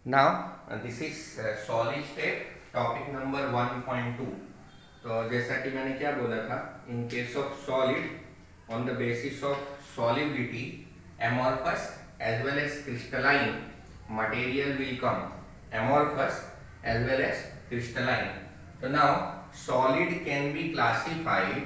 Now this is solid state topic number 1.2। तो जैसा कि मैंने क्या बोला था, इन case of solid on the basis of solubility amorphous as well as crystalline material will come, amorphous as well as crystalline. So now solid can be classified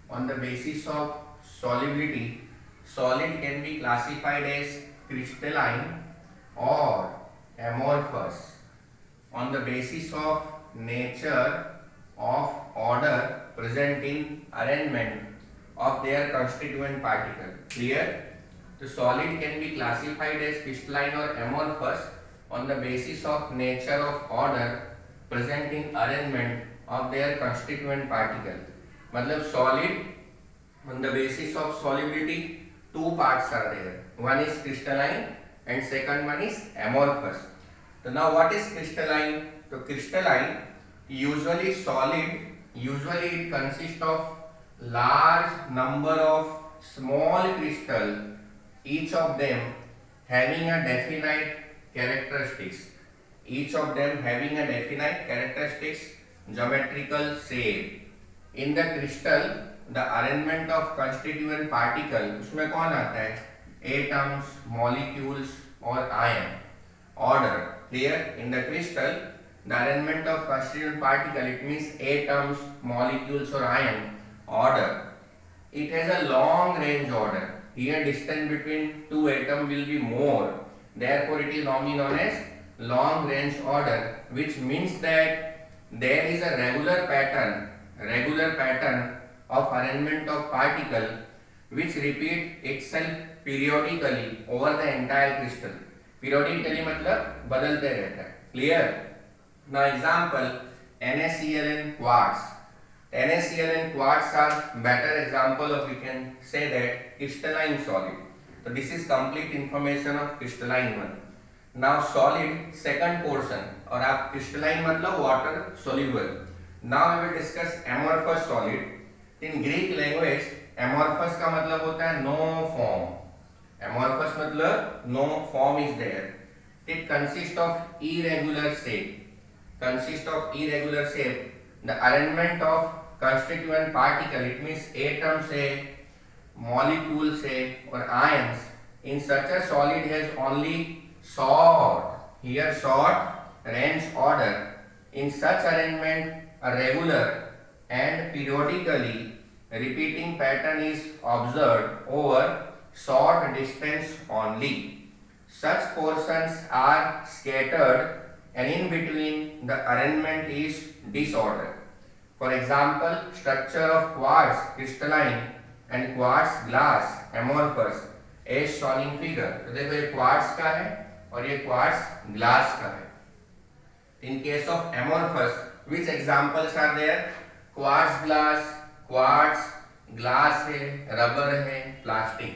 on the basis of solubility. Solid can be classified as crystalline or amorphous on the basis of nature of order present in arrangement of their constituent particle. Clear? The solid can be classified as crystalline or amorphous on the basis of nature of order present in arrangement of their constituent particle. मतलब solid on the basis of solubility, two parts are there. One is crystalline and second one is amorphous. So now what is crystalline? So crystalline, usually solid, usually it consists of large number of small crystal, each of them having a definite characteristics, each of them having a definite characteristics, geometrical shape. In the crystal, the arrangement of constituent particle, उसमें कौन आता है? Atoms, molecules और ion. Order. Here in the crystal, the arrangement of constituent particle, it means atoms, molecules or ion. Order. It has a long range order. Here distance between two atoms will be more. Therefore, it is normally known as long range order, which means that there is a regular pattern of arrangement of particle which repeat itself periodically over the entire crystal. Periodically मतलब बदलते रहता है. Clear? Now example, NaCl and quartz. NaCl and quartz are better example of, we can say that, crystalline solid. So this is complete information of crystalline one. Now solid second portion, और आप crystalline मतलब water soluble. Now we will discuss amorphous solid. In Greek language, amorphous का मतलब होता है no form. Amorphous मतलब no form is there. It consists of irregular shape. Consists of irregular shape. The arrangement of constituent particle, it means atoms say, molecules say or ions in such a solid has only short, here short range order. In such arrangement, a regular and periodically repeating pattern is observed over short distance only. Such portions are scattered and in between the arrangement is disordered. For example, structure of quartz crystalline and quartz glass amorphous as shown in figure. तो देखो ये quartz का है और ये quartz glass का है. In case of amorphous, which examples are there? Quartz glass है, rubber है, plastic.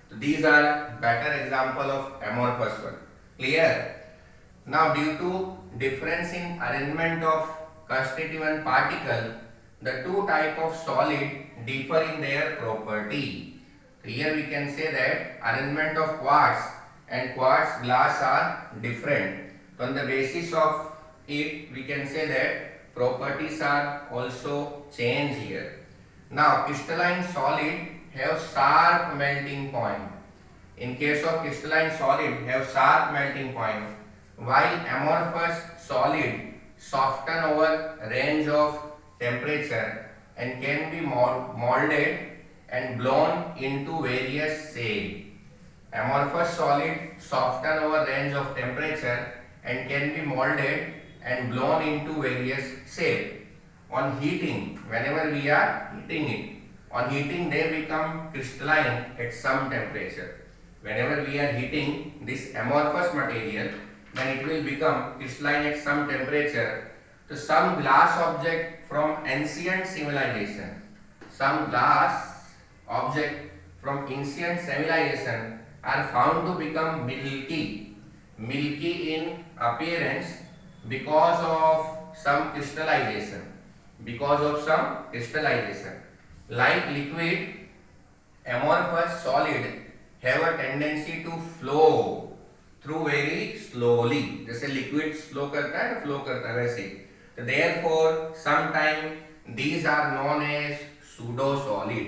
So these are better example of amorphous one. Clear? Now due to difference in arrangement of constituent particle, the two type of solid differ in their property. So here we can say that arrangement of quartz and quartz glass are different. So on the basis of it, we can say that properties are also changed here. Now crystalline solid have sharp melting point. In case of crystalline solid have sharp melting point, while amorphous solid soften over range of temperature and can be molded and blown into various shape. Amorphous solid soften over range of temperature and can be molded and blown into various shape. On heating, whenever we are heating it, on heating they become crystalline at some temperature. Whenever we are heating this amorphous material, then it will become crystalline at some temperature. So some glass object from ancient civilization, some glass object from ancient civilization are found to become milky in appearance because of some crystallization. Like liquid, amorphous solid have a tendency to flow through very slowly, जैसे liquid flow करता है ना, flow करता है वैसे। तो therefore sometime these are known as pseudo solid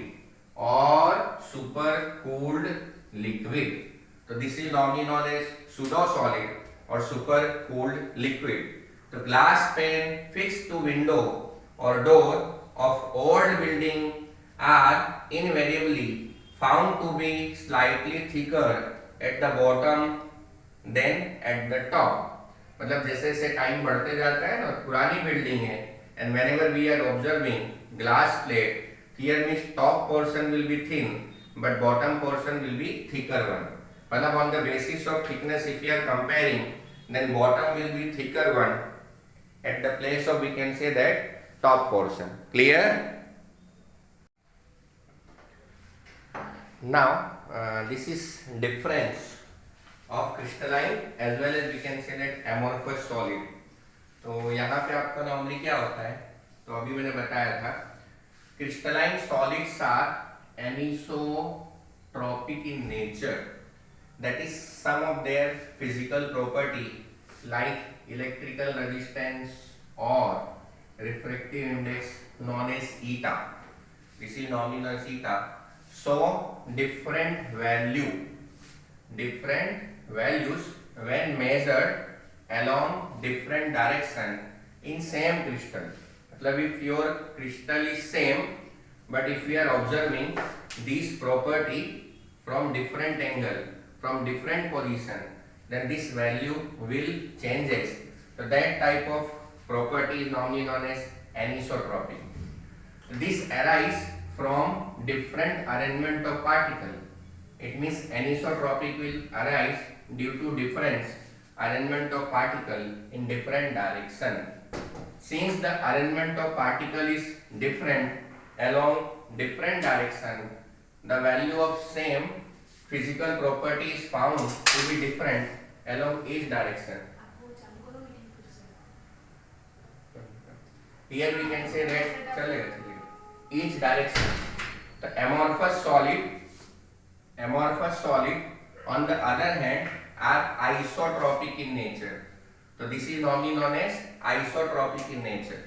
or super cooled liquid। तो this is normally known as pseudo solid or super cooled liquid। तो glass pane fixed to window or door of old building are invariably found to be slightly thicker at the bottom than at the top। मतलब जैसे जैसे time बढ़ते जाता है ना, पुरानी building है, and whenever we are observing glass plate, here means top portion will be thin but bottom portion will be thicker one। मतलब on the basis of thickness if we are comparing, then bottom will be thicker one at the place of, we can say that, top portion। Clear? Now this is difference of crystalline as well as we can say that amorphous solid। तो यहाँ पे आपका normally क्या होता है, तो अभी मैंने बताया था crystalline solids are anisotropic in nature, that is some of their physical property like electrical resistance or refractive index known as eta, this is nominal eta, so different values when measured along different direction in same crystal। मतलब if your crystal is same but if we are observing this property from different angle, from different position, then this value will changes। So that type of property is normally known as anisotropic। This arise from different arrangement of particle। It means anisotropic will arise due to difference arrangement of particle in different direction। Since the arrangement of particle is different along different direction, the value of same physical property is found to be different along each direction। Here we can say that चलेगा each direction। तो amorphous solid on the other hand are isotropic in nature। तो this is normally known as isotropic in nature।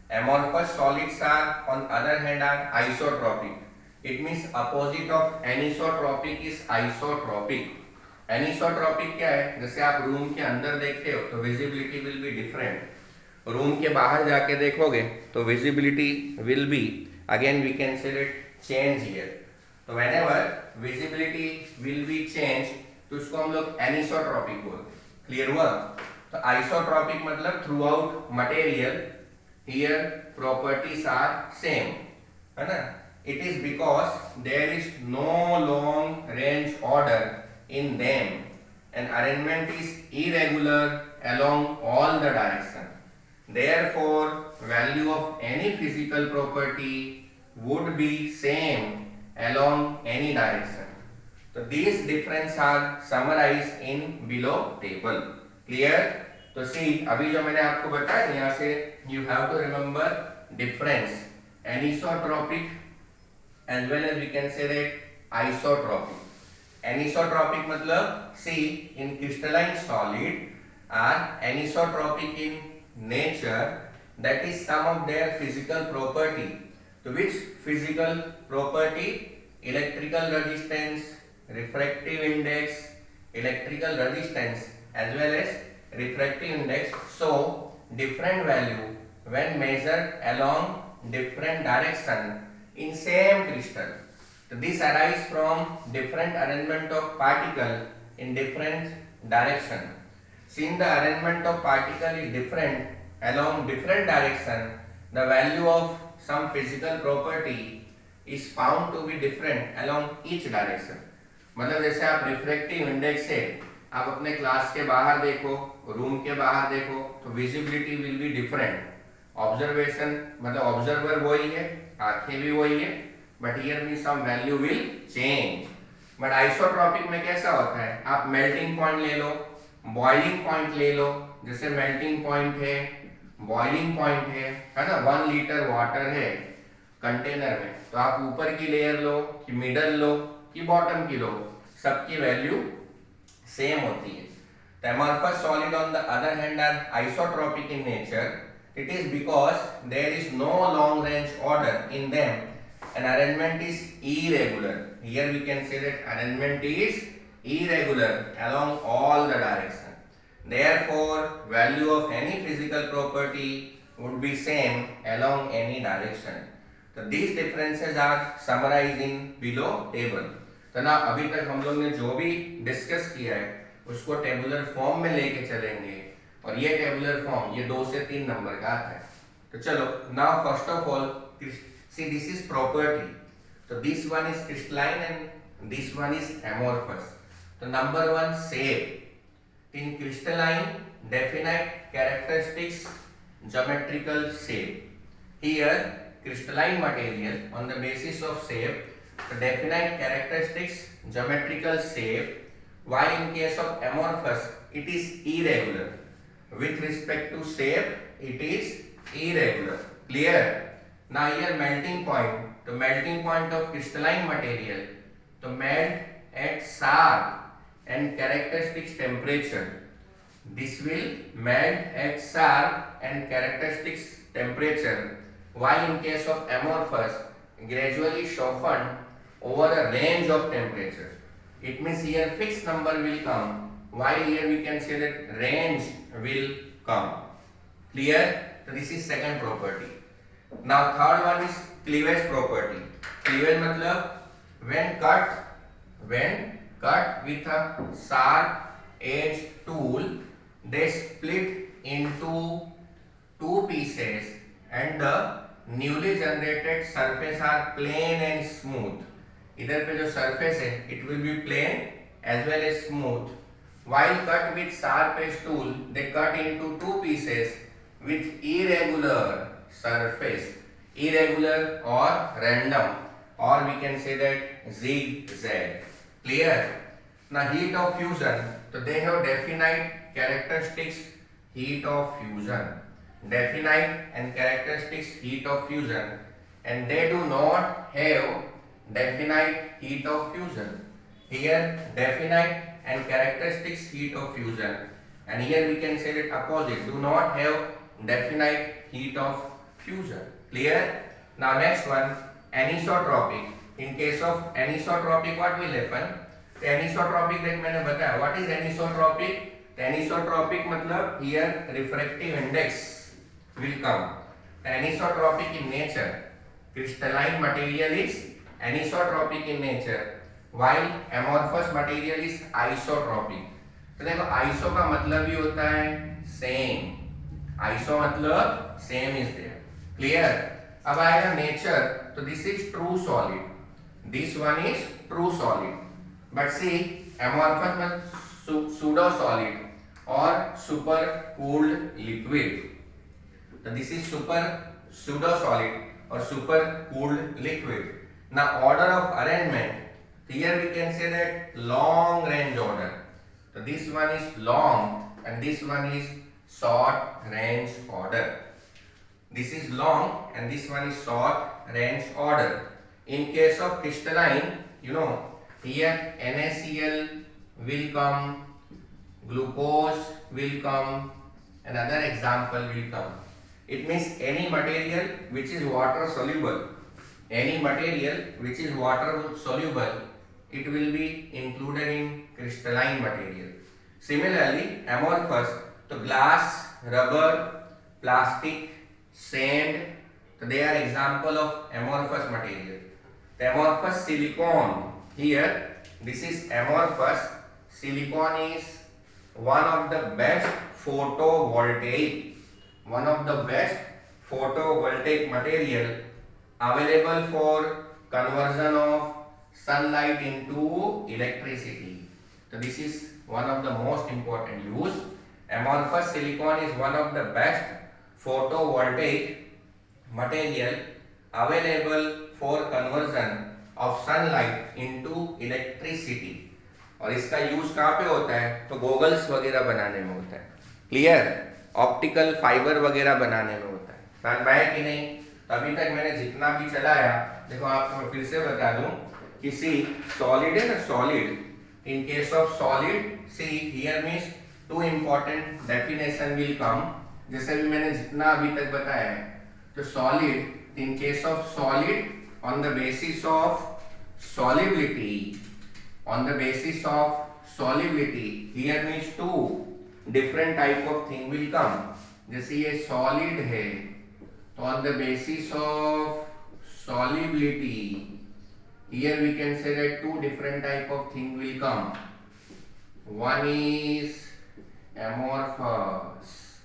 Amorphous solids are on other hand are isotropic। It means opposite of anisotropic is isotropic। Anisotropic क्या है, जैसे आप room के अंदर देखते हो तो visibility will be different, room के बाहर जाके देखोगे तो visibility will be, again we can say it change here. तो whenever visibility will be change तो उसको हम लोग एनिसोट्रॉपिक बोलते हैं। क्लियर हुआ? तो आइसोट्रॉपिक मतलब throughout material here properties are same, है ना। It is because there is no long range order in them and arrangement is irregular along all the direction। Therefore, value of any physical property would be same along any direction। So these difference are summarized in below table। Clear? तो see, अभी जो मैंने आपको बताया यहाँ से you have to remember difference anisotropic as well as we can say that isotropic। Anisotropic मतलब see in crystalline solid are anisotropic in nature, that is some of their physical property। तो which physical property? Electrical resistance, refractive index, electrical resistance as well as refractive index show different value when measured along different direction in same crystal। So this arise from different arrangement of particle in different direction। Since the arrangement of particle is different along different direction, the value of some physical property is found to be different along each direction। मतलब जैसे आप refractive index से आप अपने class के बाहर देखो, room के बाहर देखो तो visibility will be different. Observation मतलब ऑब्जर्वर वही है, आंखें भी वही है, but here means some value will change. But isotropic में कैसा होता है, आप मेल्टिंग पॉइंट ले लो, बॉइलिंग पॉइंट ले लो, जैसे मेल्टिंग पॉइंट है, बॉइलिंग पॉइंट है ना। 1 लीटर वाटर है कंटेनर में, तो आप ऊपर की लेयर लो कि मिडल लो कि बॉटम की लो, सबकी वैल्यू सेम होती है। The amorphous solid on the other hand are isotropic in nature. It is because there is no long range order in them and arrangement is irregular. Here we can say that arrangement is irregular along all the directions. Therefore, value of any physical property would be same along any direction. So these differences are summarized in below table. तो ना अभी तक हम लोग ने जो भी discuss किया है उसको टेबुलर फॉर्म में लेके चलेंगे और ये टेबुलर फॉर्म ये 2 से 3 नंबर का आता है. तो चलो now first of all see this is property. So this one is crystalline and this one is amorphous. So number 1 shape. In crystalline definite characteristics geometrical shape. Here crystalline material on the basis of shape the definite characteristics geometrical shape, while in case of amorphous it is irregular. With respect to shape it is irregular. Clear? Now here melting point. The melting point of crystalline material to melt at sharp and characteristic temperature. This will melt at sharp and characteristic temperature, while in case of amorphous gradually soften over a range of temperature. It means here fixed number will come, while here we can say that range will come. Clear? So this is second property. Now third one is cleavage property. Cleavage मतलब when cut with a sharp edge tool, they split into two pieces and the newly generated surface are plain and smooth. इधर पे जो surface है it will be plain as well as smooth. While cut with sharp edge tool, they cut into two pieces with irregular surface, irregular or random, or we can say that zigzag. Clear? Now heat of fusion, so they have definite characteristics heat of fusion, definite and characteristics heat of fusion, and they do not have definite heat of fusion. Here definite and characteristics heat of fusion, and here we can say that opposite, do not have definite heat of fusion. Clear? Now next one, anisotropic. In case of anisotropic what will happen? तो anisotropic देख मैंने बताया. What is anisotropic? Anisotropic मतलब here refractive index will come. Anisotropic in nature, crystalline material is anisotropic in nature, while amorphous material is isotropic. तो देखो iso का मतलब ही होता है same. Iso मतलब same is there. Clear? अब आएगा nature. तो this is true solid. This one is true solid. But see amorphous मतलब pseudo solid or super cooled liquid. So this is super pseudo solid or super cooled liquid. Now order of arrangement. Here we can say that long range order. So this one is long and this one is short range order. This is long and this one is short range order. In case of crystalline, you know, here NaCl will come, glucose will come, another example will come. It means any material which is water soluble, any material which is water soluble, it will be included in crystalline material. Similarly, amorphous, so glass, rubber, plastic, sand, so they are example of amorphous material. The amorphous silicon, here this is amorphous. Silicon is one of the best photovoltaic material available for conversion of sunlight into electricity. So this is one of the most important use. Amorphous silicon is one of the best photovoltaic material available for conversion of sunlight into electricity. और इसका use कहाँ पे होता है? तो goggles वगैरह बनाने में होता है. क्लियर? ऑप्टिकल फाइबर वगैरह बनाने में होता है. समझ में आया कि नहीं? अभी तक मैंने जितना भी चलाया, देखो आपको मैं फिर से बता दूं कि सी सॉलिड है ना, solid. In case of solid, see here means two important definition will come. जैसे भी मैंने जितना अभी तक बताया है, तो solid, in case of solid, on the basis of solubility, on the basis of solubility, here means two different type of thing will come. जैसे ये solid है, तो on the basis of solubility, here we can say that two different type of thing will come. One is amorphous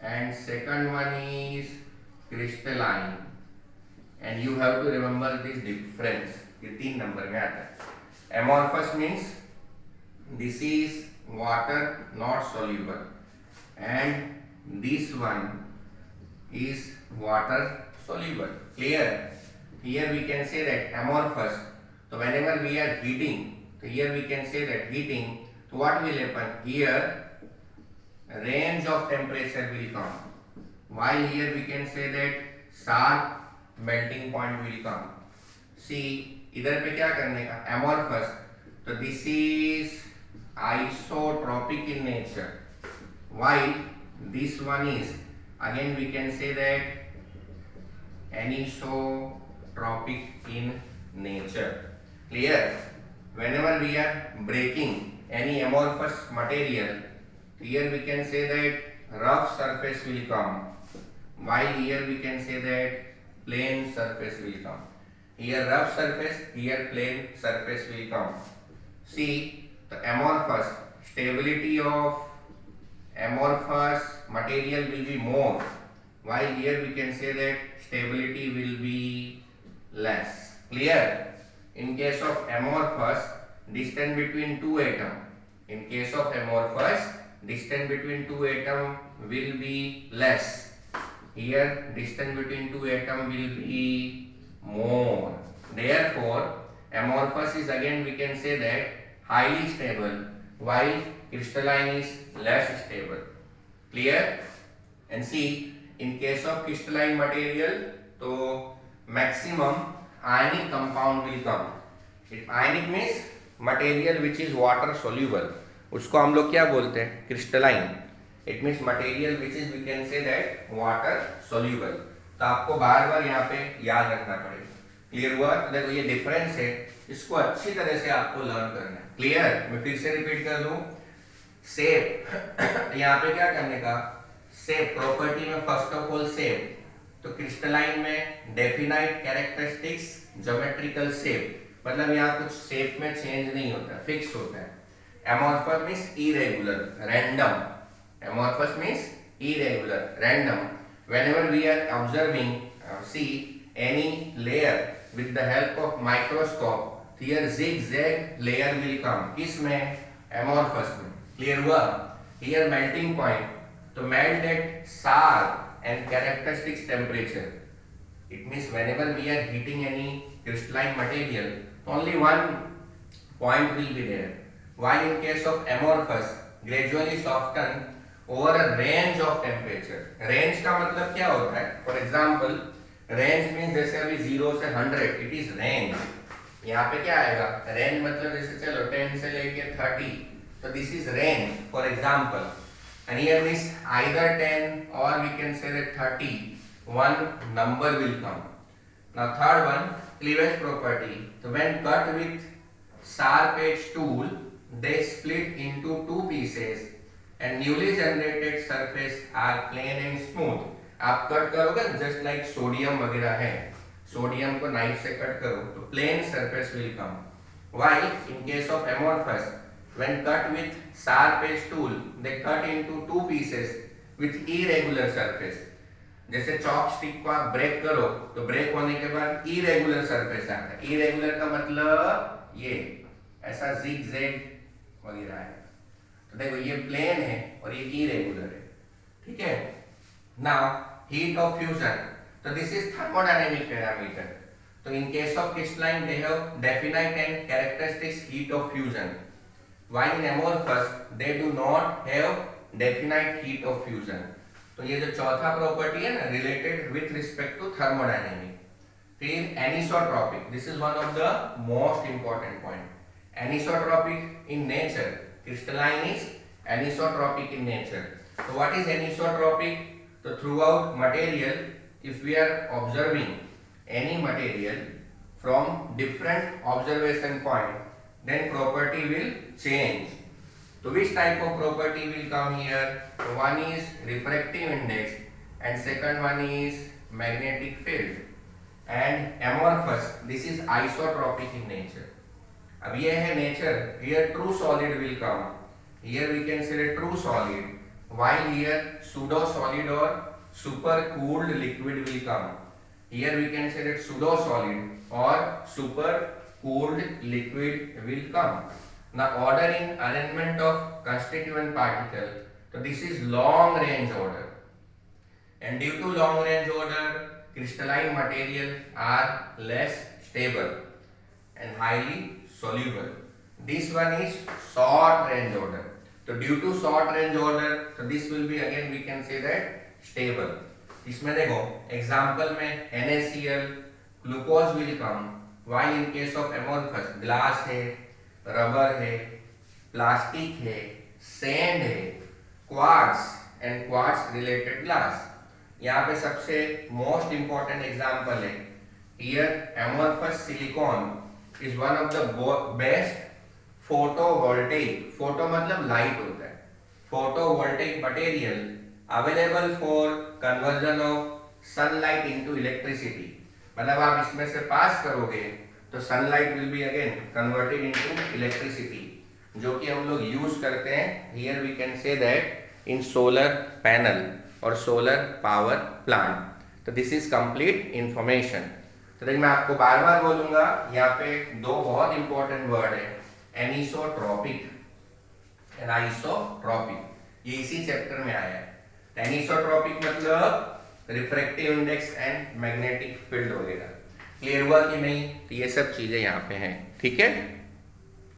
and second one is crystalline. And you have to remember this difference. ये 3 number में आता है। Amorphous means this is water not soluble, and this one is water soluble. Clear? Here we can say that amorphous. So whenever we are heating, so here we can say that heating. So what will happen? Here range of temperature will come. While here we can say that sharp melting point will come. See, इधर पे क्या करने का? Amorphous. तो this is isotropic in nature. While this one is, again we can say that anisotropic in nature. Clear? Whenever we are breaking any amorphous material, here we can say that rough surface will come. While here we can say that plane surface will come. Here rough surface, here plane surface will come. See, the amorphous, stability of amorphous material will be more, while here we can say that stability will be less. Clear? In case of amorphous, distance between two atoms. In case of amorphous, distance between two atoms will be less. Here distance between two atoms will be more. Therefore amorphous is, again we can say that, highly stable, while crystalline is less stable. Clear? And see, in case of crystalline material, तो maximum ionic compound will come. If ionic means material which is water soluble, उसको हम लोग क्या बोलते हैं? crystalline. It means material which is, we can say that, water soluble. तो आपको बार बार यहाँ पे याद रखना पड़ेगा। क्लियर हुआ? तो देखो ये डिफरेंस है, इसको अच्छी तरह से आपको लर्न करना है। क्लियर? मैं फिर से रिपीट कर दूं। शेप, यहाँ पे क्या करने का? शेप प्रॉपर्टी में फर्स्ट ऑफ ऑल शेप, तो क्रिस्टलाइन में डेफिनाइट कैरेक्टरिस्टिक्स, ज्योमेट्रिकल शेप, मतलब यहाँ कुछ शेप में चेंज नहीं होता, फिक्स होता है। Amorphous means irregular, random. Amorphous means irregular, random. Whenever we are observing, see any layer with the help of microscope, here zigzag layer will come. किसमें? Amorphous में. Clear हुआ? Here melting point, to melt at sharp and characteristic temperature. It means whenever we are heating any crystalline material, only one point will be there. While in case of amorphous, gradually soften over a range of temperature. Range का मतलब क्या होता है? For example, range means जैसे अभी 0 से 100, it is range. यहाँ पे क्या आएगा? Range मतलब जैसे चलो 10 से लेके 30, तो this is range. For example, and here means either 10 or we can say that 30. One number will come. Now third one, cleavage property. So when cut with sharp edge tool, they split into two pieces. And newly generated surface are plain and smooth. आप cut करोगे just like sodium वगैरह है, sodium को knife से cut करो तो plain surface will come. While in case of amorphous, when cut with sharp edge tool, they cut into two pieces with irregular surface. जैसे chop stick को आप break करो तो ब्रेक होने के बाद इरेगुलर सरफेस आता है. इरेगुलर का मतलब ये ऐसा जिग जैग वगैरह है. तो देखो ये प्लेन है और ये इरेगुलर है. ठीक है. नाउ हीट ऑफ फ्यूजन, तो दिस इज थर्मोडायनेमिक पैरामीटर. तो in case of crystalline they have definite and characteristics heat of fusion, while in amorphous they do not have definite heat of fusion. तो ये जो चौथा property है ना related with respect to thermodynamic. फिर anisotropic, this is one of the most important point. Anisotropic in nature, crystalline is anisotropic in nature. So what is anisotropic? So throughout material, if we are observing any material from different observation point, then property will change. So which type of property will come here? So one is refractive index and second one is magnetic field. And amorphous, this is isotropic in nature. अब ये है nature. Here true solid will come. Here we can say true solid, while here pseudo solid or super cooled liquid will come. Here we can say that pseudo solid or super cooled liquid will come. Now order in arrangement of constituent particle. So this is long range order, and due to long range order, crystalline material are less stable and highly soluble. This one is short range order. So due to short range order, so this will be again we can say that stable. इसमें देखो example में NaCl, glucose will come, while in case of amorphous glass है, rubber है, plastic है, sand है, quartz and quartz related glass. यहाँ पे सबसे मोस्ट इंपॉर्टेंट एग्जाम्पल है here amorphous silicon is one of the best photovoltaic, photo मतलब light होता है, photovoltaic material available for conversion of sunlight into electricity. मतलब आप इसमें से पास करोगे तो sunlight will be again converted into electricity, जो कि हम लोग यूज करते हैं. Here we can say that in solar panel और सोलर पावर प्लांट. तो दिस इज कंप्लीट इंफॉर्मेशन. तो देखिए मैं आपको बार बार बोलूंगा, यहाँ पे दो बहुत इंपॉर्टेंट वर्ड है, एनिसोट्रॉपिक एंड आइसोट्रॉपिक. ये इसी चैप्टर में आया है. एनिसोट्रॉपिक मतलब refractive index and magnetic field वगैरह. क्लियर हुआ कि नहीं? तो ये सब चीजें यहाँ पे हैं. ठीक है.